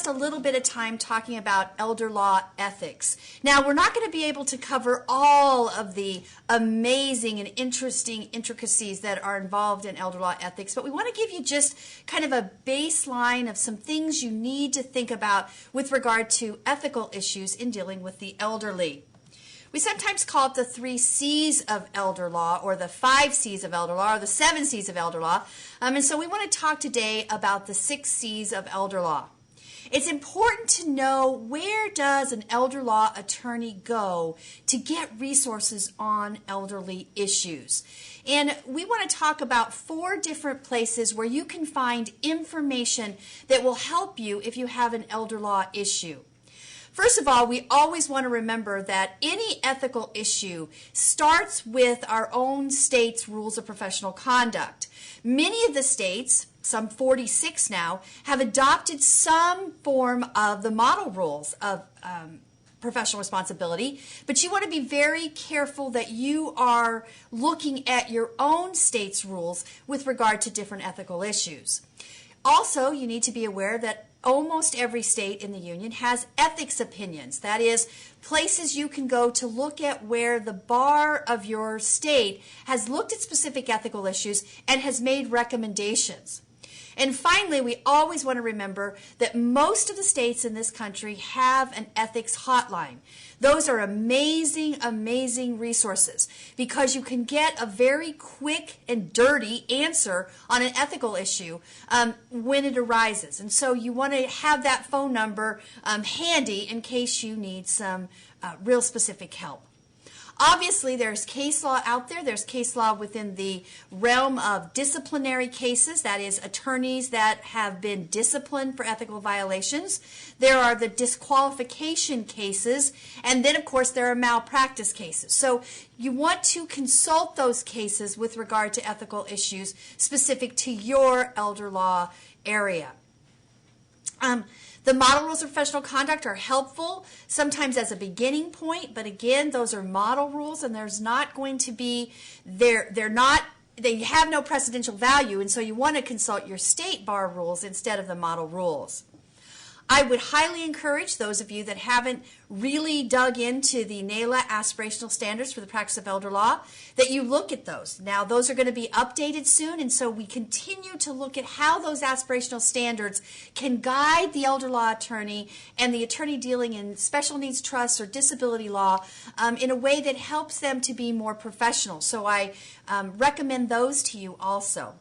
just a little bit of time talking about elder law ethics. Now, we're not going to be able to cover all of the amazing and interesting intricacies that are involved in elder law ethics, but we want to give you just kind of a baseline of some things you need to think about with regard to ethical issues in dealing with the elderly. We sometimes call it the 3 C's of elder law, or the 5 C's of elder law, or the 7 C's of elder law. And so we want to talk today about the 6 C's of elder law. It's important to know, where does an elder law attorney go to get resources on elderly issues? And we want to talk about 4 different places where you can find information that will help you if you have an elder law issue. First of all, we always want to remember that any ethical issue starts with our own state's rules of professional conduct. Many of the states, some 46 now, have adopted some form of the model rules of professional responsibility, but you want to be very careful that you are looking at your own state's rules with regard to different ethical issues. Also, you need to be aware that almost every state in the union has ethics opinions. That is, places you can go to look at where the bar of your state has looked at specific ethical issues and has made recommendations. And finally, we always want to remember that most of the states in this country have an ethics hotline. Those are amazing, amazing resources, because you can get a very quick and dirty answer on an ethical issue when it arises. And so you want to have that phone number handy in case you need some real specific help. Obviously, there's case law out there. There's case law within the realm of disciplinary cases, that is, attorneys that have been disciplined for ethical violations. There are the disqualification cases, and then, of course, there are malpractice cases. So you want to consult those cases with regard to ethical issues specific to your elder law area. The model rules of professional conduct are helpful, sometimes as a beginning point, but again, those are model rules, and there's not going to be, they have no precedential value, and so you want to consult your state bar rules instead of the model rules. I would highly encourage those of you that haven't really dug into the NALA aspirational standards for the practice of elder law, that you look at those. Now, those are going to be updated soon, and so we continue to look at how those aspirational standards can guide the elder law attorney and the attorney dealing in special needs trusts or disability law in a way that helps them to be more professional. So I recommend those to you also.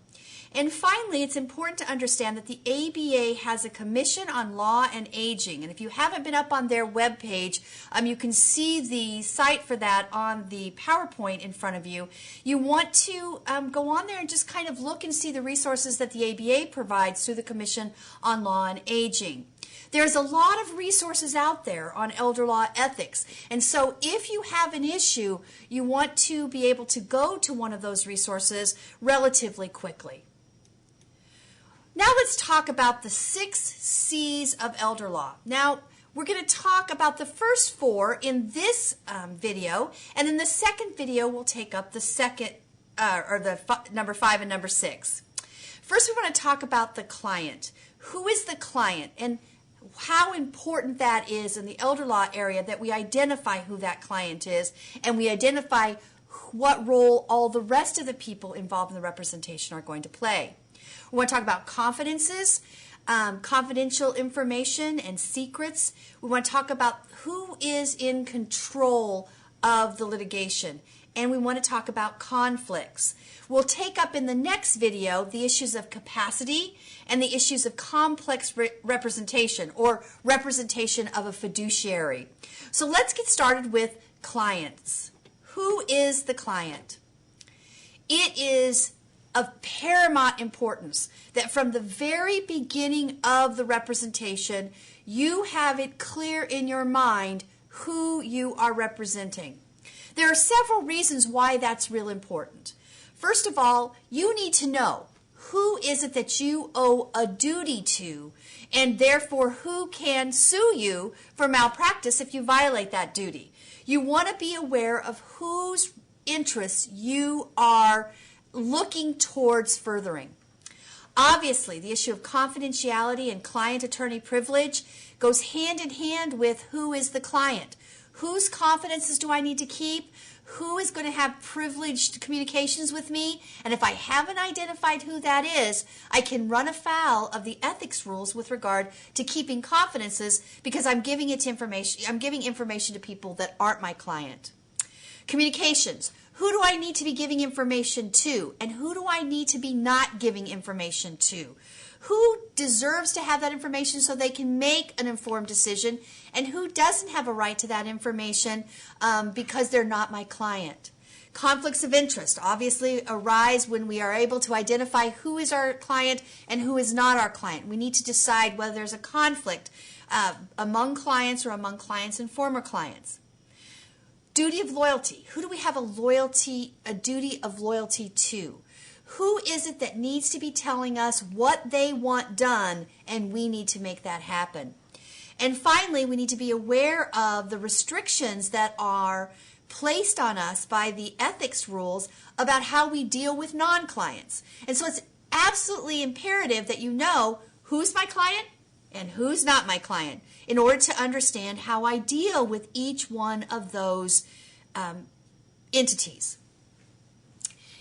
And finally, it's important to understand that the ABA has a Commission on Law and Aging. And if you haven't been up on their webpage, you can see the site for that on the PowerPoint in front of you. You want to go on there and just kind of look and see the resources that the ABA provides through the Commission on Law and Aging. There's a lot of resources out there on elder law ethics, and so if you have an issue, you want to be able to go to one of those resources relatively quickly. Now let's talk about the 6 C's of elder law. Now, we're going to talk about the first 4 in this video, and in the second video we'll take up the second, number 5 and number 6. First, we want to talk about the client. Who is the client, and how important that is in the elder law area, that we identify who that client is, and we identify what role all the rest of the people involved in the representation are going to play. We want to talk about confidences, confidential information and secrets. We want to talk about who is in control of the litigation, and we want to talk about conflicts. We'll take up in the next video the issues of capacity and the issues of complex representation, or representation of a fiduciary. So let's get started with clients. Who is the client? It is of paramount importance that from the very beginning of the representation, you have it clear in your mind who you are representing. There are several reasons why that's real important. First of all, you need to know who is it that you owe a duty to, and therefore who can sue you for malpractice if you violate that duty. You want to be aware of whose interests you are looking towards furthering. Obviously, the issue of confidentiality and client-attorney privilege goes hand in hand with who is the client. Whose confidences do I need to keep? Who is going to have privileged communications with me? And if I haven't identified who that is, I can run afoul of the ethics rules with regard to keeping confidences because I'm giving information to people that aren't my client. Communications. Who do I need to be giving information to? And who do I need to be not giving information to? Who deserves to have that information so they can make an informed decision? And who doesn't have a right to that information because they're not my client? Conflicts of interest obviously arise when we are able to identify who is our client and who is not our client. We need to decide whether there's a conflict among clients or among clients and former clients. Duty of loyalty. Who do we have a duty of loyalty to? Who is it that needs to be telling us what they want done, and we need to make that happen? And finally, we need to be aware of the restrictions that are placed on us by the ethics rules about how we deal with non-clients. And so it's absolutely imperative that you know who's my client and who's not my client in order to understand how I deal with each one of those entities.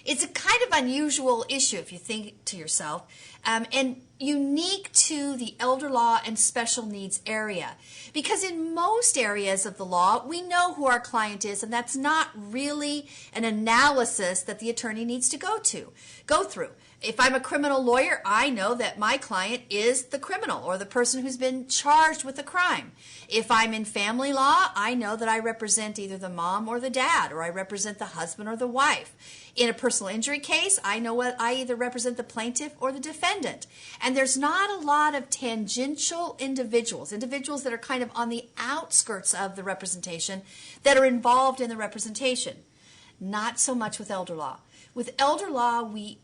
It's a kind of unusual issue if you think to yourself, and unique to the elder law and special needs area. Because in most areas of the law, we know who our client is, and that's not really an analysis that the attorney needs to go through. If I'm a criminal lawyer, I know that my client is the criminal or the person who's been charged with a crime. If I'm in family law, I know that I represent either the mom or the dad, or I represent the husband or the wife. In a personal injury case, I know what I either represent the plaintiff or the defendant. And there's not a lot of tangential individuals that are kind of on the outskirts of the representation that are involved in the representation. Not so much with elder law. With elder law, we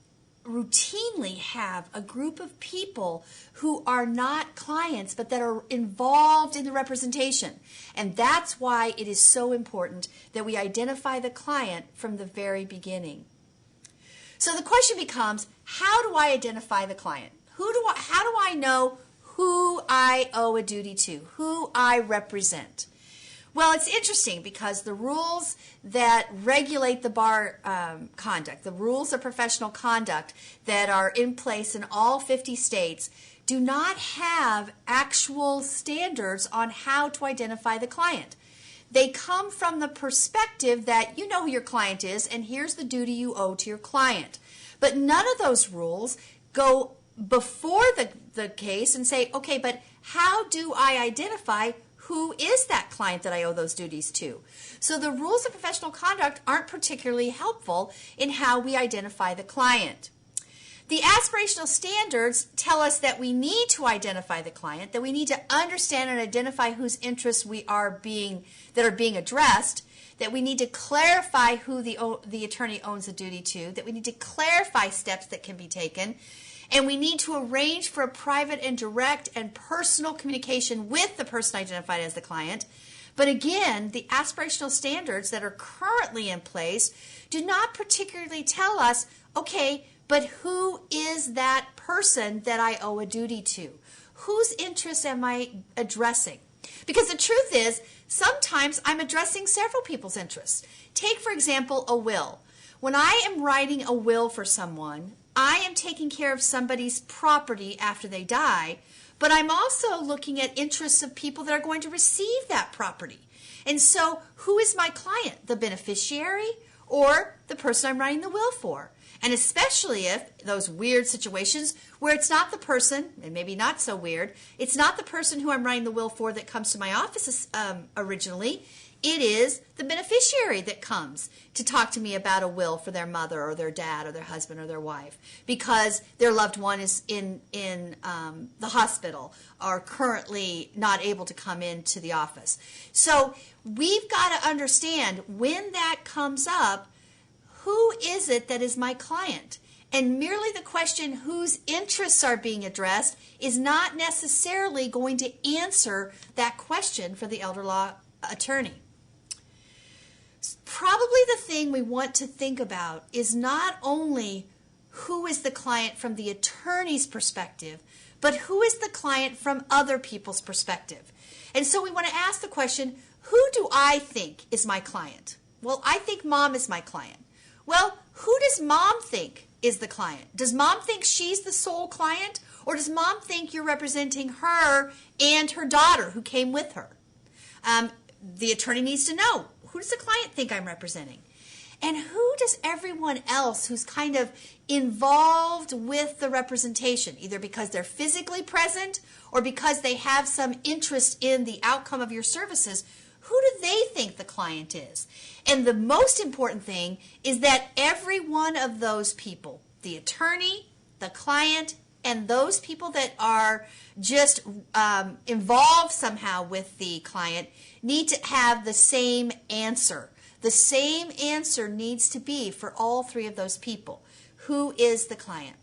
routinely have a group of people who are not clients but that are involved in the representation. And that's why it is so important that we identify the client from the very beginning. So the question becomes, how do I identify the client? How do I know who I owe a duty to, who I represent? Well, it's interesting because the rules that regulate the bar conduct, the rules of professional conduct that are in place in all 50 states, do not have actual standards on how to identify the client. They come from the perspective that you know who your client is and here's the duty you owe to your client. But none of those rules go before the case and say, okay, but how do I identify who is that client that I owe those duties to? So the rules of professional conduct aren't particularly helpful in how we identify the client. The aspirational standards tell us that we need to identify the client, that we need to understand and identify whose interests that are being addressed, that we need to clarify who the attorney owns a duty to, that we need to clarify steps that can be taken, and we need to arrange for a private and direct and personal communication with the person identified as the client. But again, the aspirational standards that are currently in place do not particularly tell us, okay, but who is that person that I owe a duty to? Whose interests am I addressing? Because the truth is, sometimes I'm addressing several people's interests. Take, for example, a will. When I am writing a will for someone, I am taking care of somebody's property after they die, but I'm also looking at interests of people that are going to receive that property. And so who is my client? The beneficiary or the person I'm writing the will for? And especially if those weird situations where it's not the person, and maybe not so weird, it's not the person who I'm writing the will for that comes to my office originally. It is the beneficiary that comes to talk to me about a will for their mother or their dad or their husband or their wife because their loved one is in the hospital or currently not able to come into the office. So we've got to understand when that comes up, who is it that is my client? And merely the question whose interests are being addressed is not necessarily going to answer that question for the elder law attorney. Probably the thing we want to think about is not only who is the client from the attorney's perspective, but who is the client from other people's perspective. And so we want to ask the question, who do I think is my client? Well, I think mom is my client. Well, who does mom think is the client? Does mom think she's the sole client? Or does mom think you're representing her and her daughter who came with her? The attorney needs to know, who does the client think I'm representing? And who does everyone else who's kind of involved with the representation, either because they're physically present or because they have some interest in the outcome of your services, who do they think the client is? And the most important thing is that every one of those people, the attorney, the client, and those people that are just involved somehow with the client need to have the same answer. The same answer needs to be for all three of those people. Who is the client?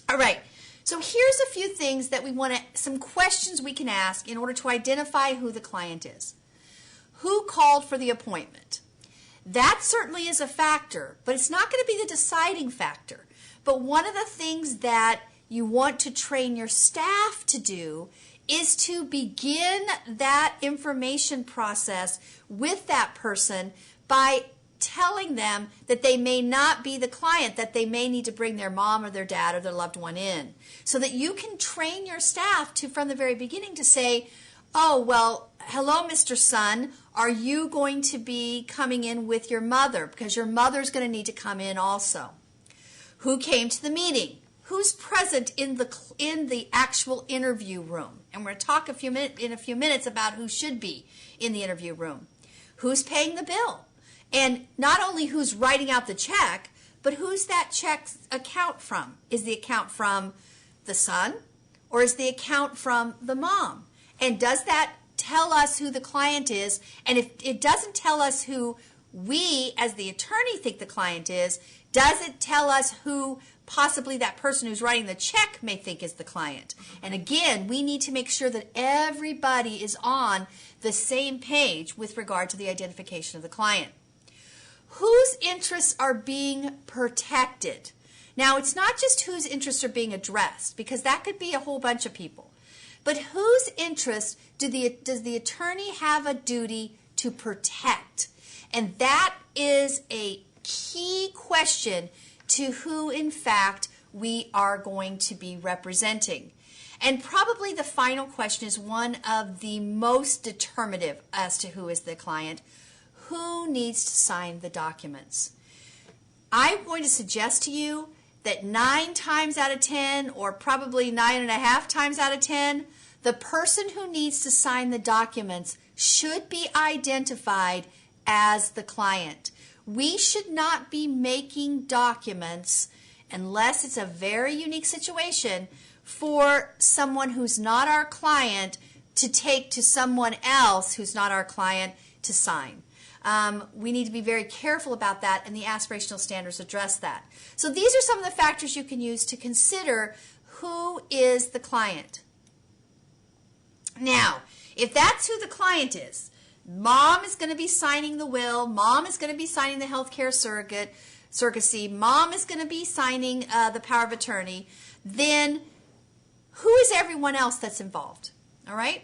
All right, so here's a few things that we want to, some questions we can ask in order to identify who the client is. Who called for the appointment? That certainly is a factor, but it's not going to be the deciding factor. But one of the things that you want to train your staff to do is to begin that information process with that person by telling them that they may not be the client, that they may need to bring their mom or their dad or their loved one in. So that you can train your staff to, from the very beginning, to say, oh, well, hello, Mr. Son, are you going to be coming in with your mother? Because your mother's going to need to come in also. Who came to the meeting? Who's present in the actual interview room? And we're going to talk in a few minutes about who should be in the interview room. Who's paying the bill? And not only who's writing out the check, but who's that check account from? Is the account from the son or is the account from the mom? And does that tell us who the client is? And if it doesn't tell us who we as the attorney think the client is, does it tell us who possibly that person who's writing the check may think is the client? And again, we need to make sure that everybody is on the same page with regard to the identification of the client. Whose interests are being protected? Now, it's not just whose interests are being addressed, because that could be a whole bunch of people. But whose interests does the attorney have a duty to protect? And that is a key question to who, in fact, we are going to be representing. And probably the final question is one of the most determinative as to who is the client. Who needs to sign the documents? I'm going to suggest to you that 9 times out of 10, or probably 9.5 times out of 10, the person who needs to sign the documents should be identified as the client. We should not be making documents, unless it's a very unique situation, for someone who's not our client to take to someone else who's not our client to sign. We need to be very careful about that, and the aspirational standards address that. So these are some of the factors you can use to consider who is the client. Now, if that's who the client is, mom is going to be signing the will, mom is going to be signing the healthcare surrogacy, mom is going to be signing the power of attorney, then who is everyone else that's involved? All right?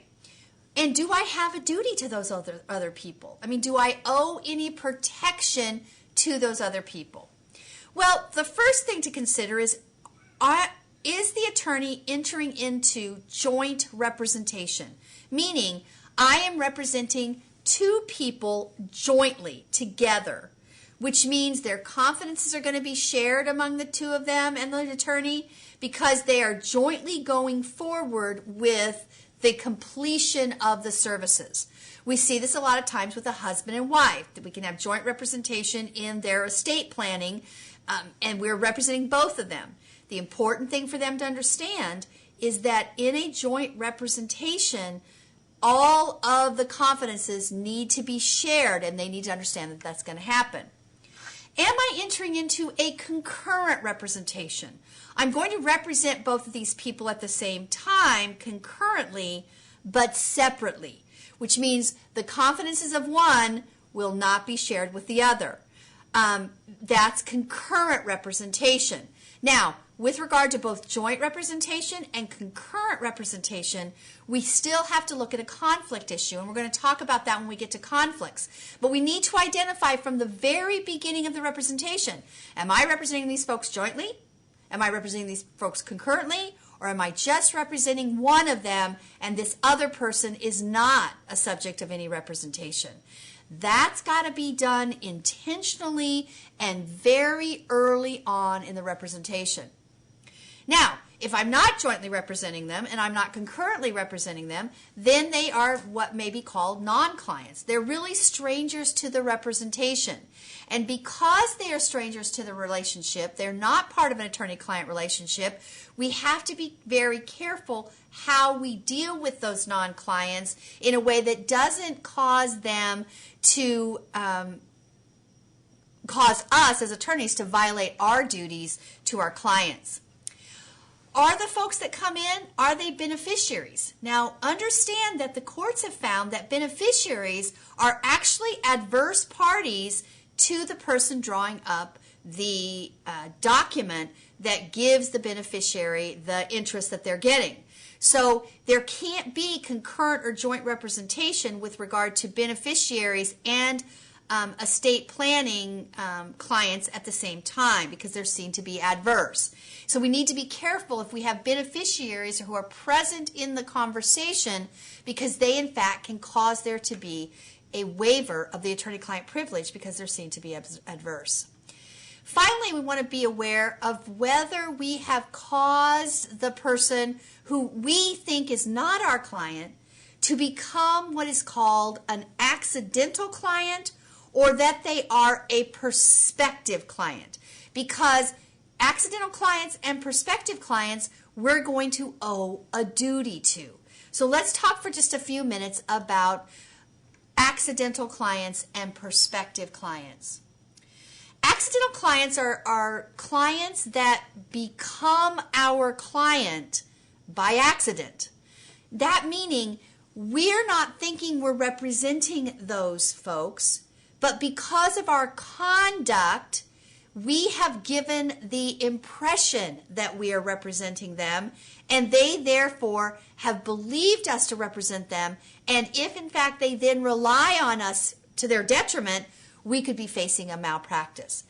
And do I have a duty to those other people? I mean, do I owe any protection to those other people? Well, the first thing to consider is the attorney entering into joint representation? Meaning, I am representing 2 people jointly together, which means their confidences are going to be shared among the 2 of them and the attorney, because they are jointly going forward with the completion of the services. We see this a lot of times with a husband and wife, that we can have joint representation in their estate planning, and we're representing both of them. The important thing for them to understand is that in a joint representation, all of the confidences need to be shared, and they need to understand that that's going to happen. Am I entering into a concurrent representation? I'm going to represent both of these people at the same time, concurrently, but separately, which means the confidences of one will not be shared with the other. That's concurrent representation. Now, with regard to both joint representation and concurrent representation, we still have to look at a conflict issue, and we're going to talk about that when we get to conflicts. But we need to identify from the very beginning of the representation, am I representing these folks jointly? Am I representing these folks concurrently? Or am I just representing one of them and this other person is not a subject of any representation? That's got to be done intentionally and very early on in the representation. Now, if I'm not jointly representing them and I'm not concurrently representing them, then they are what may be called non-clients. They're really strangers to the representation. And because they are strangers to the relationship, they're not part of an attorney-client relationship, we have to be very careful how we deal with those non-clients in a way that doesn't cause them to cause us as attorneys to violate our duties to our clients. Are the folks that come in, are they beneficiaries? Now, understand that the courts have found that beneficiaries are actually adverse parties to the person drawing up the document that gives the beneficiary the interest that they're getting. So there can't be concurrent or joint representation with regard to beneficiaries and estate planning clients at the same time because they're seen to be adverse. So we need to be careful if we have beneficiaries who are present in the conversation because they in fact can cause there to be a waiver of the attorney-client privilege because they're seen to be adverse. Finally, we want to be aware of whether we have caused the person who we think is not our client to become what is called an accidental client or that they are a prospective client. Because accidental clients and prospective clients we're going to owe a duty to. So let's talk for just a few minutes about accidental clients and prospective clients. Accidental clients are clients that become our client by accident. That meaning we're not thinking we're representing those folks, but because of our conduct, we have given the impression that we are representing them, and they therefore have believed us to represent them, and if in fact they then rely on us to their detriment, we could be facing a malpractice.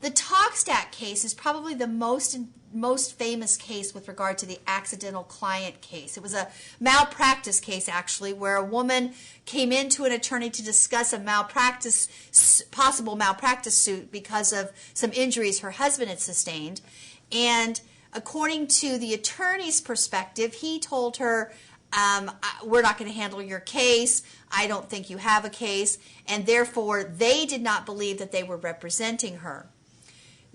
The Talkstat case is probably the most famous case with regard to the accidental client case. It was a malpractice case actually where a woman came into an attorney to discuss a possible malpractice suit because of some injuries her husband had sustained. And according to the attorney's perspective, he told her, we're not going to handle your case. I don't think you have a case. And therefore, they did not believe that they were representing her.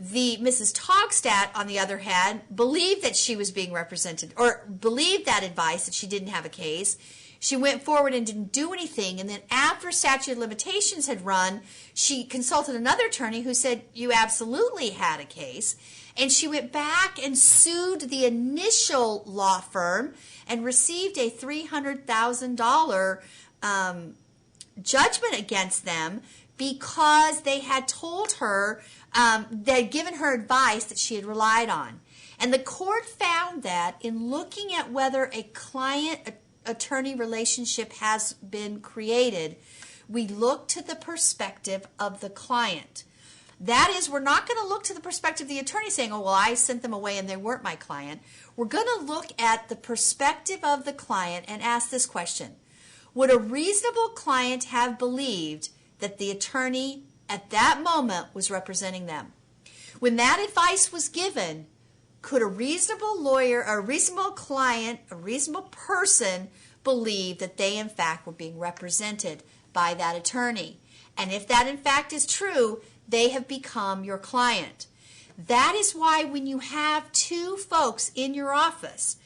The Mrs. Talkstat, on the other hand, believed that she was being represented, or believed that advice that she didn't have a case. She went forward and didn't do anything, and then after statute of limitations had run, she consulted another attorney who said, you absolutely had a case, and she went back and sued the initial law firm and received a $300,000 judgment against them because they had told her, they had given her advice that she had relied on. And the court found that in looking at whether a client-attorney relationship has been created, we look to the perspective of the client. That is, we're not going to look to the perspective of the attorney saying, oh, well, I sent them away and they weren't my client. We're going to look at the perspective of the client and ask this question. Would a reasonable client have believed that the attorney at that moment was representing them? When that advice was given, could a reasonable lawyer, a reasonable client, a reasonable person believe that they in fact were being represented by that attorney? And if that in fact is true, they have become your client. That is why when you have two folks in your office,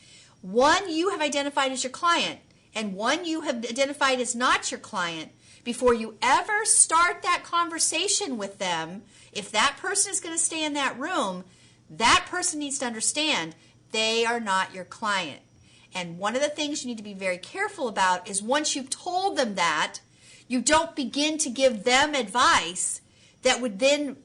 one you have identified as your client and one you have identified as not your client, before you ever start that conversation with them, if that person is going to stay in that room, that person needs to understand they are not your client. And one of the things you need to be very careful about is once you've told them that, you don't begin to give them advice that would then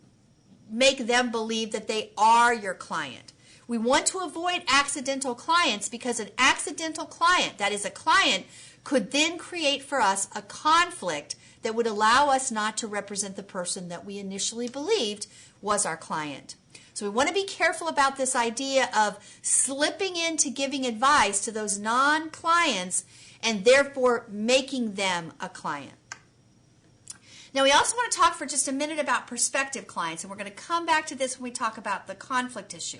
make them believe that they are your client. We want to avoid accidental clients because an accidental client, that is a client, could then create for us a conflict that would allow us not to represent the person that we initially believed was our client. So we want to be careful about this idea of slipping into giving advice to those non-clients and therefore making them a client. Now we also want to talk for just a minute about prospective clients, and we're going to come back to this when we talk about the conflict issue.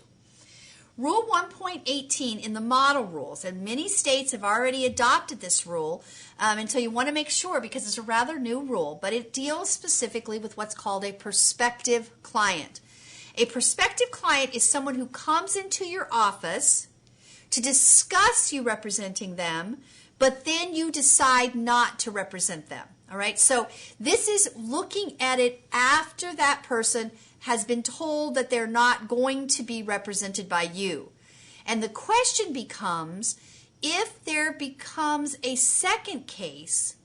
Rule 1.18 in the model rules, and many states have already adopted this rule, and so you want to make sure because it's a rather new rule, but it deals specifically with what's called a prospective client. A prospective client is someone who comes into your office to discuss you representing them, but then you decide not to represent them. All right, so this is looking at it after that person has been told that they're not going to be represented by you. And the question becomes, if there becomes a second case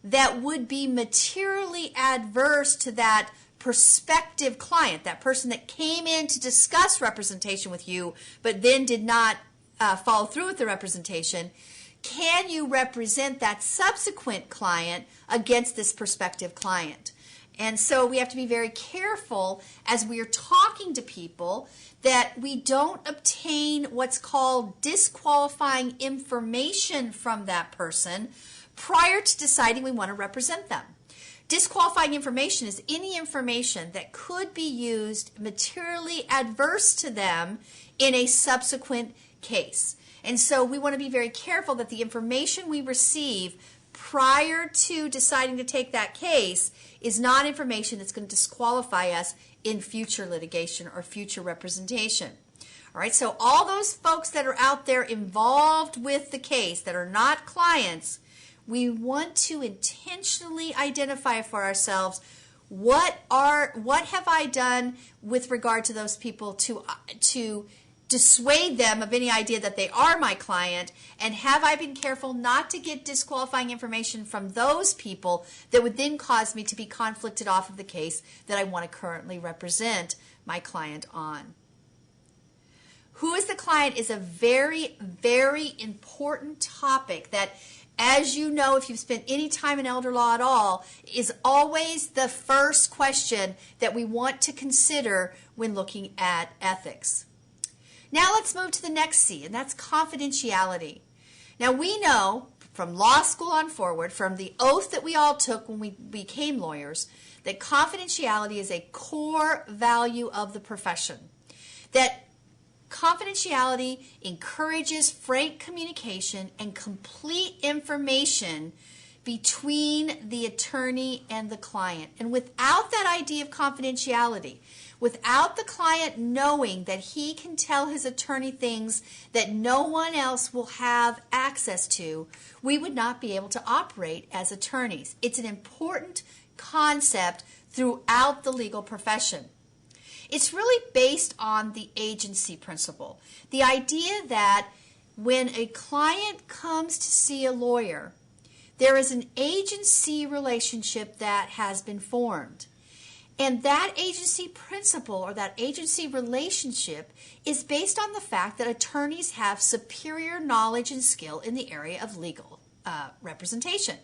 that would be materially adverse to that prospective client, that person that came in to discuss representation with you, but then did not follow through with the representation, can you represent that subsequent client against this prospective client? And so we have to be very careful as we are talking to people that we don't obtain what's called disqualifying information from that person prior to deciding we want to represent them. Disqualifying information is any information that could be used materially adverse to them in a subsequent case. And so we want to be very careful that the information we receive prior to deciding to take that case is not information that's going to disqualify us in future litigation or future representation. All right, so all those folks that are out there involved with the case that are not clients, we want to intentionally identify for ourselves what have I done with regard to those people to dissuade them of any idea that they are my client, and have I been careful not to get disqualifying information from those people that would then cause me to be conflicted off of the case that I want to currently represent my client on. Who is the client is a very, very important topic that, as you know, if you've spent any time in elder law at all, is always the first question that we want to consider when looking at ethics. Now let's move to the next C, and that's confidentiality. Now we know from law school on forward, from the oath that we all took when we became lawyers, that confidentiality is a core value of the profession. That confidentiality encourages frank communication and complete information between the attorney and the client. And without that idea of confidentiality, without the client knowing that he can tell his attorney things that no one else will have access to, we would not be able to operate as attorneys. It's an important concept throughout the legal profession. It's really based on the agency principle. The idea that when a client comes to see a lawyer, there is an agency relationship that has been formed. And that agency principle or that agency relationship is based on the fact that attorneys have superior knowledge and skill in the area of legal representation.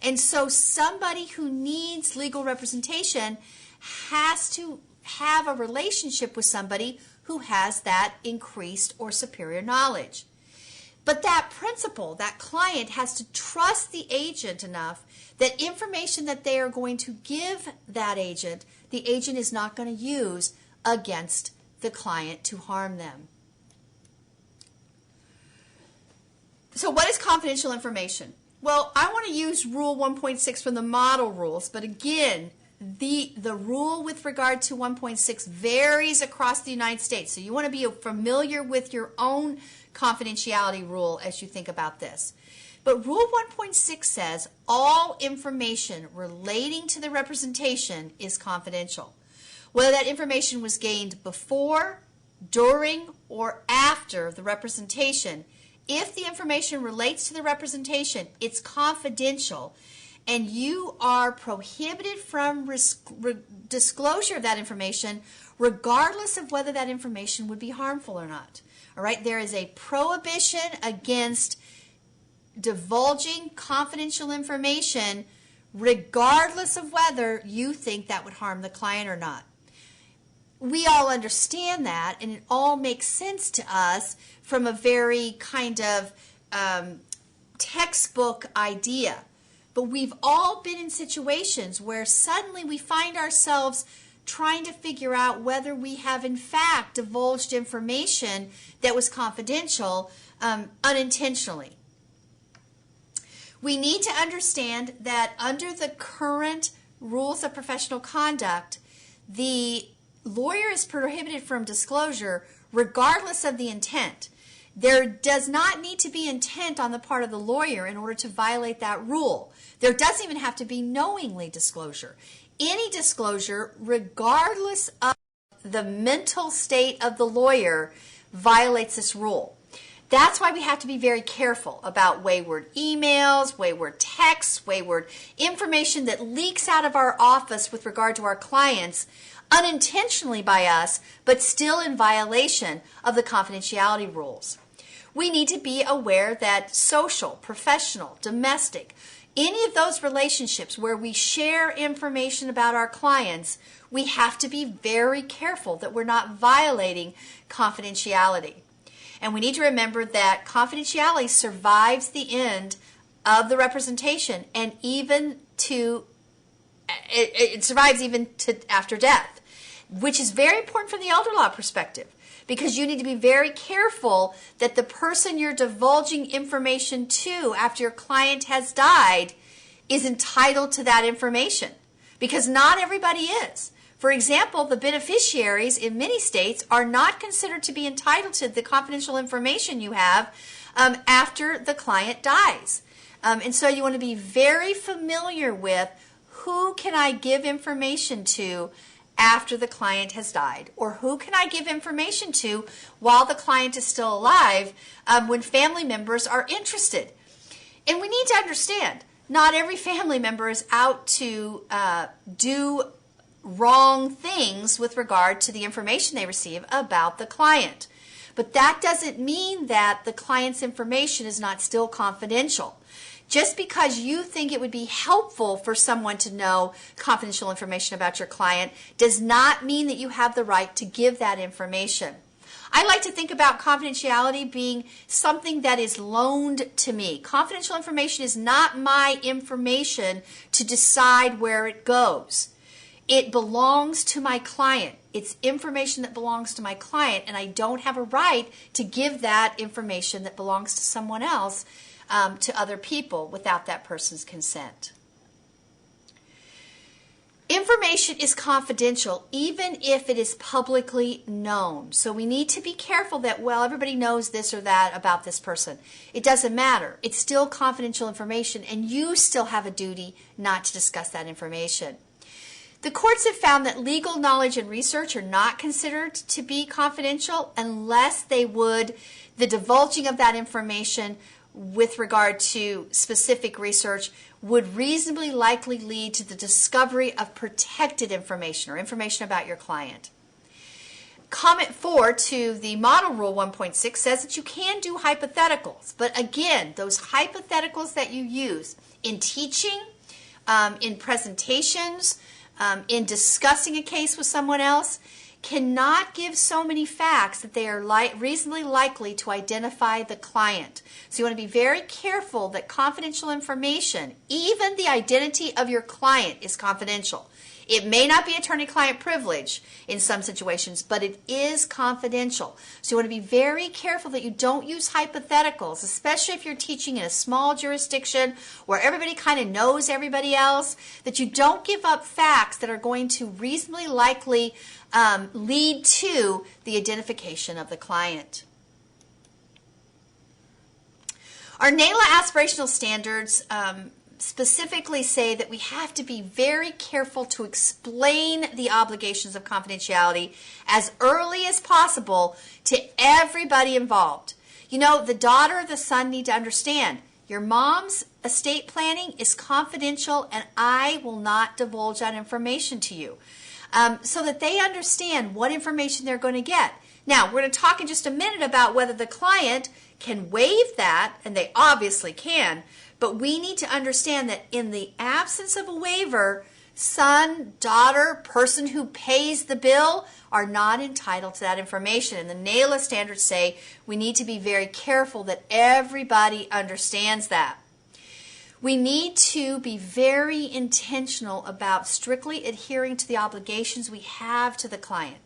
And so somebody who needs legal representation has to have a relationship with somebody who has that increased or superior knowledge. But that principal, that client, has to trust the agent enough that information that they are going to give that agent, the agent is not going to use against the client to harm them. So what is confidential information? Well, I want to use Rule 1.6 from the model rules, but again, the rule with regard to 1.6 varies across the United States. So you want to be familiar with your own confidentiality rule as you think about this. But Rule 1.6 says all information relating to the representation is confidential. Whether that information was gained before, during, or after the representation, if the information relates to the representation, it's confidential. and you are prohibited from disclosure of that information regardless of whether that information would be harmful or not. All right, there is a prohibition against divulging confidential information regardless of whether you think that would harm the client or not. We all understand that, and it all makes sense to us from a very kind of textbook idea. But we've all been in situations where suddenly we find ourselves trying to figure out whether we have in fact divulged information that was confidential unintentionally. We need to understand that under the current rules of professional conduct, the lawyer is prohibited from disclosure regardless of the intent. There does not need to be intent on the part of the lawyer in order to violate that rule. There doesn't even have to be knowingly disclosure. Any disclosure, regardless of the mental state of the lawyer, violates this rule. That's why we have to be very careful about wayward emails, wayward texts, wayward information that leaks out of our office with regard to our clients unintentionally by us, but still in violation of the confidentiality rules. We need to be aware that social, professional, domestic, any of those relationships where we share information about our clients, we have to be very careful that we're not violating confidentiality. And we need to remember that confidentiality survives the end of the representation, and even it survives even to after death, which is very important from the elder law perspective, because you need to be very careful that the person you're divulging information to after your client has died is entitled to that information, because not everybody is. For example, the beneficiaries in many states are not considered to be entitled to the confidential information you have after the client dies. And so you want to be very familiar with who can I give information to after the client has died, or who can I give information to while the client is still alive when family members are interested. And we need to understand, not every family member is out to do wrong things with regard to the information they receive about the client. But that doesn't mean that the client's information is not still confidential. Just because you think it would be helpful for someone to know confidential information about your client does not mean that you have the right to give that information. I like to think about confidentiality being something that is loaned to me. Confidential information is not my information to decide where it goes. It belongs to my client. It's information that belongs to my client, and I don't have a right to give that information that belongs to someone else to other people without that person's consent. Information is confidential even if it is publicly known. So we need to be careful that, well, everybody knows this or that about this person. It doesn't matter. It's still confidential information, and you still have a duty not to discuss that information. The courts have found that legal knowledge and research are not considered to be confidential unless the divulging of that information with regard to specific research would reasonably likely lead to the discovery of protected information or information about your client. Comment 4 to the Model Rule 1.6 says that you can do hypotheticals, but again, those hypotheticals that you use in teaching, in presentations, in discussing a case with someone else, cannot give so many facts that they are reasonably likely to identify the client. So you want to be very careful that confidential information, even the identity of your client, is confidential. It may not be attorney-client privilege in some situations, but it is confidential. So you want to be very careful that you don't use hypotheticals, especially if you're teaching in a small jurisdiction where everybody kind of knows everybody else, that you don't give up facts that are going to reasonably likely lead to the identification of the client. Our NAILA aspirational standards specifically say that we have to be very careful to explain the obligations of confidentiality as early as possible to everybody involved. You know, the daughter or the son need to understand your mom's estate planning is confidential, and I will not divulge that information to you, so that they understand what information they're going to get. Now, we're going to talk in just a minute about whether the client can waive that, and they obviously can, but we need to understand that in the absence of a waiver, son, daughter, person who pays the bill are not entitled to that information. And the NAILA standards say we need to be very careful that everybody understands that. We need to be very intentional about strictly adhering to the obligations we have to the client.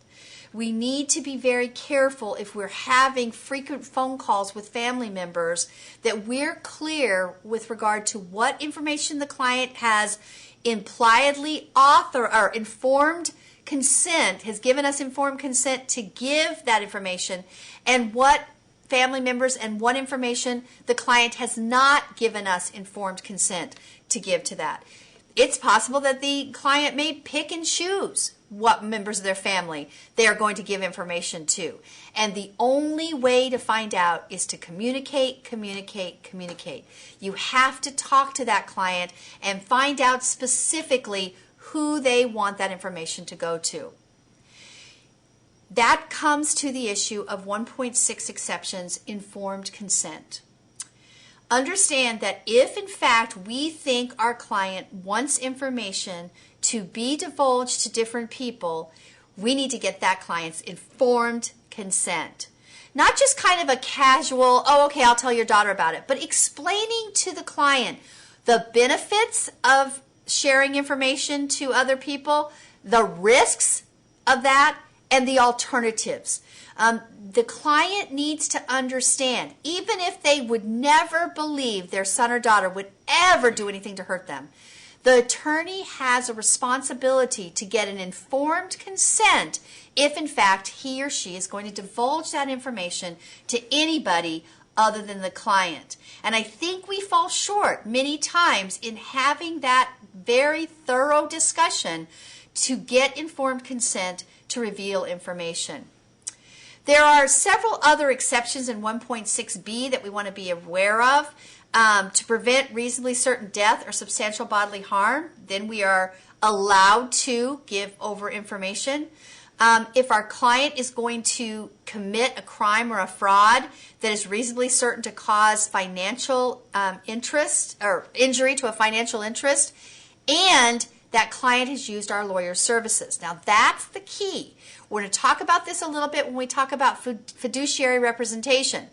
We need to be very careful if we're having frequent phone calls with family members that we're clear with regard to what information the client has impliedly informed consent, has given us informed consent to give that information, and what family members and what information the client has not given us informed consent to give to that. It's possible that the client may pick and choose what members of their family they are going to give information to. And the only way to find out is to communicate, communicate, communicate. You have to talk to that client and find out specifically who they want that information to go to. That comes to the issue of 1.6 exceptions, informed consent. Understand that if in fact we think our client wants information to be divulged to different people, we need to get that client's informed consent. Not just kind of a casual, oh, okay, I'll tell your daughter about it, but explaining to the client the benefits of sharing information to other people, the risks of that, and the alternatives. The client needs to understand, even if they would never believe their son or daughter would ever do anything to hurt them, the attorney has a responsibility to get an informed consent if in fact he or she is going to divulge that information to anybody other than the client. And I think we fall short many times in having that very thorough discussion to get informed consent to reveal information. There are several other exceptions in 1.6b that we want to be aware of. To prevent reasonably certain death or substantial bodily harm, then we are allowed to give over information. If our client is going to commit a crime or a fraud that is reasonably certain to cause financial interest or injury to a financial interest, and that client has used our lawyer's services. Now that's the key. We're going to talk about this a little bit when we talk about fiduciary representation.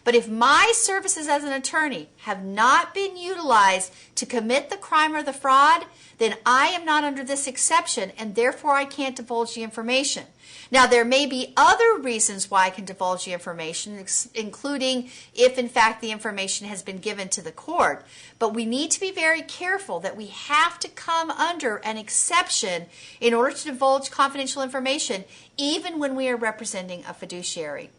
But if my services as an attorney have not been utilized to commit the crime or the fraud, then I am not under this exception, and therefore I can't divulge the information. Now, there may be other reasons why I can divulge the information, including if, in fact, the information has been given to the court. But we need to be very careful that we have to come under an exception in order to divulge confidential information, even when we are representing a fiduciary.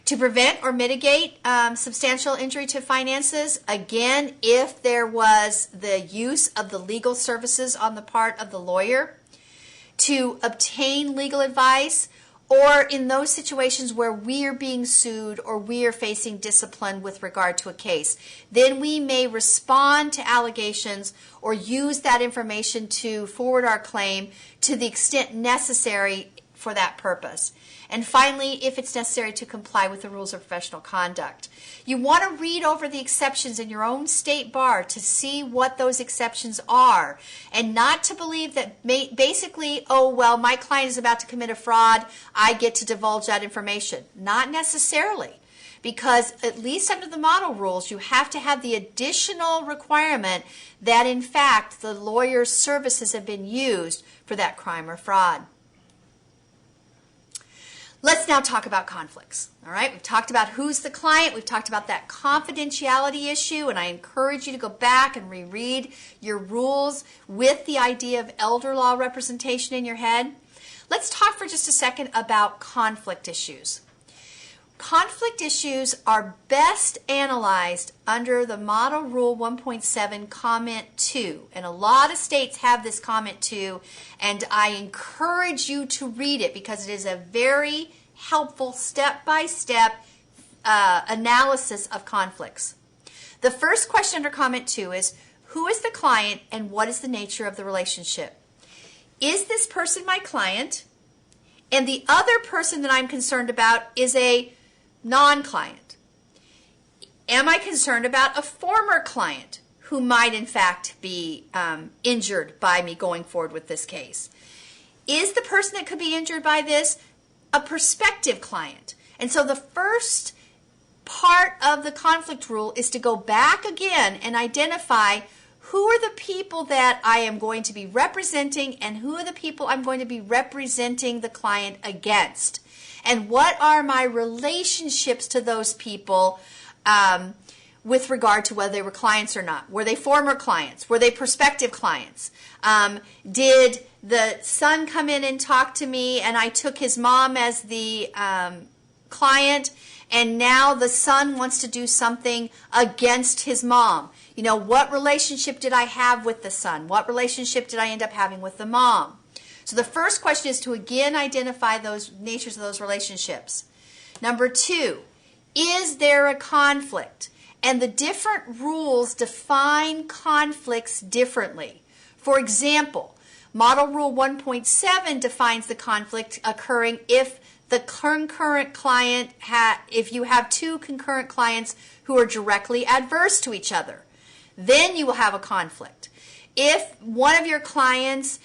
To prevent or mitigate substantial injury to finances, again, if there was the use of the legal services on the part of the lawyer, to obtain legal advice, or in those situations where we are being sued or we are facing discipline with regard to a case, then we may respond to allegations or use that information to forward our claim to the extent necessary for that purpose. And finally, if it's necessary to comply with the rules of professional conduct. You want to read over the exceptions in your own state bar to see what those exceptions are, and not to believe that basically, oh, well, my client is about to commit a fraud, I get to divulge that information. Not necessarily, because at least under the model rules, you have to have the additional requirement that, in fact, the lawyer's services have been used for that crime or fraud. Let's now talk about conflicts. All right, we've talked about who's the client, we've talked about that confidentiality issue, and I encourage you to go back and reread your rules with the idea of elder law representation in your head. Let's talk for just a second about conflict issues. Conflict issues are best analyzed under the Model Rule 1.7 Comment 2. And a lot of states have this Comment 2, and I encourage you to read it because it is a very helpful step-by-step analysis of conflicts. The first question under comment 2 is, who is the client and what is the nature of the relationship? Is this person my client? And the other person that I'm concerned about is a non-client. Am I concerned about a former client who might in fact be injured by me going forward with this case? Is the person that could be injured by this a prospective client? And so the first part of the conflict rule is to go back again and identify who are the people that I am going to be representing and who are the people I'm going to be representing the client against. And what are my relationships to those people with regard to whether they were clients or not? Were they former clients? Were they prospective clients? Did the son come in and talk to me and I took his mom as the client, and now the son wants to do something against his mom? You know, what relationship did I have with the son? What relationship did I end up having with the mom? So the first question is to again identify those natures of those relationships. Number 2, is there a conflict? And the different rules define conflicts differently. For example, Model Rule 1.7 defines the conflict occurring if the concurrent client, if you have two concurrent clients who are directly adverse to each other, then you will have a conflict. If one of your clients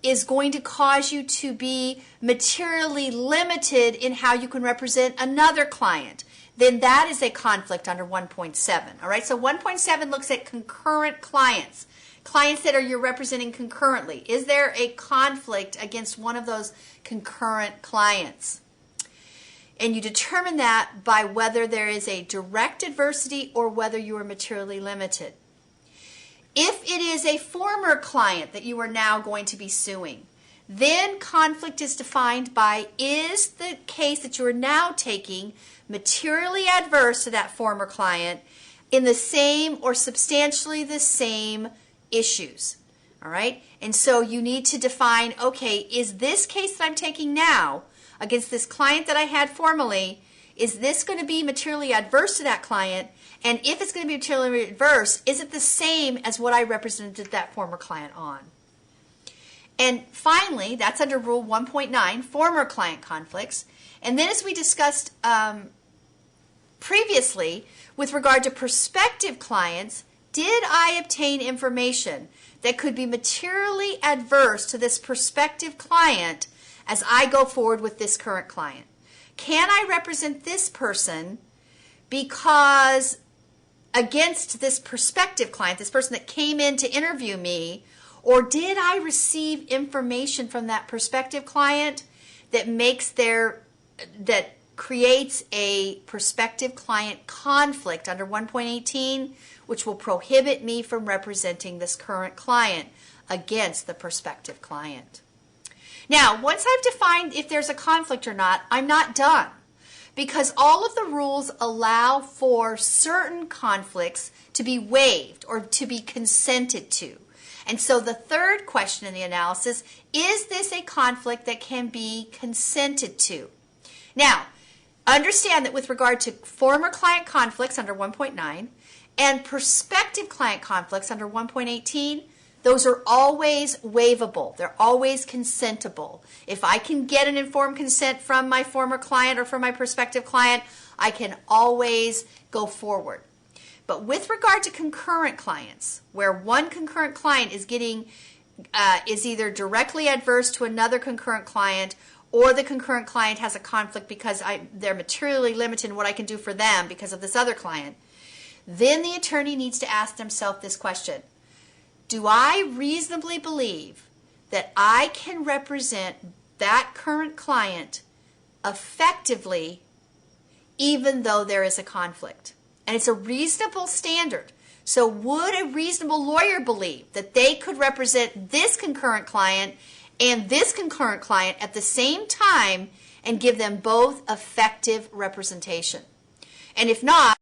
is going to cause you to be materially limited in how you can represent another client, then that is a conflict under 1.7. All right, so 1.7 looks at concurrent clients, clients that you're representing concurrently. Is there a conflict against one of those concurrent clients? And you determine that by whether there is a direct adversity or whether you are materially limited. If it is a former client that you are now going to be suing, then conflict is defined by, is the case that you are now taking materially adverse to that former client in the same or substantially the same issues? All right? And so you need to define, okay, is this case that I'm taking now against this client that I had formerly, is this going to be materially adverse to that client? And if it's going to be materially adverse, is it the same as what I represented that former client on? And finally, that's under Rule 1.9, former client conflicts. And then as we discussed previously, with regard to prospective clients, did I obtain information that could be materially adverse to this prospective client as I go forward with this current client? Can I represent this person because against this prospective client, this person that came in to interview me, or did I receive information from that prospective client that creates a prospective client conflict under 1.18, which will prohibit me from representing this current client against the prospective client? Now, once I've defined if there's a conflict or not, I'm not done, because all of the rules allow for certain conflicts to be waived or to be consented to. And so the third question in the analysis, is this a conflict that can be consented to? Now, understand that with regard to former client conflicts under 1.9 and prospective client conflicts under 1.18, those are always waivable. They're always consentable. If I can get an informed consent from my former client or from my prospective client, I can always go forward. But with regard to concurrent clients, where one concurrent client is either directly adverse to another concurrent client, or the concurrent client has a conflict because they're materially limited in what I can do for them because of this other client, then the attorney needs to ask themselves this question: do I reasonably believe that I can represent that current client effectively even though there is a conflict? And it's a reasonable standard. So would a reasonable lawyer believe that they could represent this concurrent client and this concurrent client at the same time and give them both effective representation? And if not,